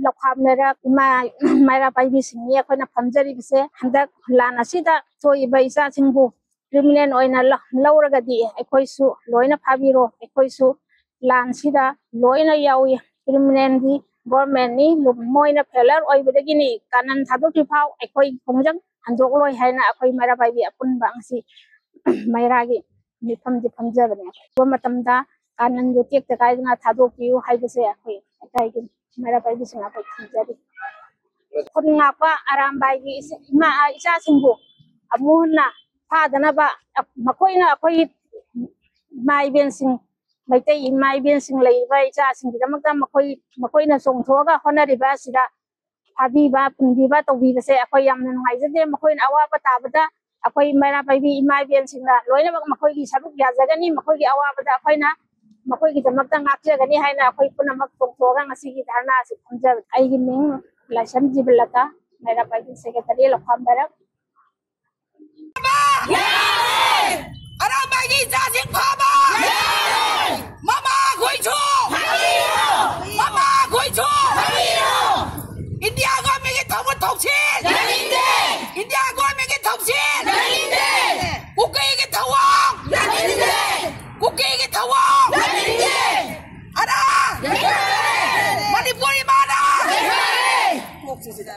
लखाम इमा मायरा पाइबी सिंह अखोना फमजरी से हंदक लाना सिदा थोइबा इसा सिंहबु क्रिमिनल ओइना लौरगदी अखोइसु लोइना फाबिरो अखोइसु लान सिदा लोइना यावी क्रिमिनल दी गवर्नमेंट नि मोइना फेलर ओइबदगिनी कानन थादोकि फाव अखोइ खोंजंग हंदोकलोय हाइना अखोइ मायरा पाइबी अपुन बांगसी मायरागी मिफम दि फमजबने वो मतमदा कानन जो टेक तकाइना थादोकियो हाइबसे अखोइ अकाइगी मायरा पाइबी सिंह अखोइ खंजरी खुनङापा आरामबाईगी इमा इसा सिंहबु अमुना फादनबा मखोइना अखोइ माइबेन सिंह मैतै माइबेन सिंह लैबा इसा सिंहगिदमकता मखोइना सोंथोगा होनरिबा सिदा फाबीबा पुंबीबा तौबीबसे अखोइ यामना नुंगाइजदे मखोइना अवाबा ताबदा अखोइ मायरा पाइबी इमाइबेन सिंहना लोइनबक मखोइगी सरुक याजगनी मखोइगी अवाबदा अखोइना मखोइगिदमकता ngaꯛꯆꯒꯅꯤ हाइना अखोइ पुनमक सोंथोगा ngasiगी धारणा से खंजब आइगी मिंग लाइसन जिबलता मायरा पाइबी सेक्रेटरी लखाम दरक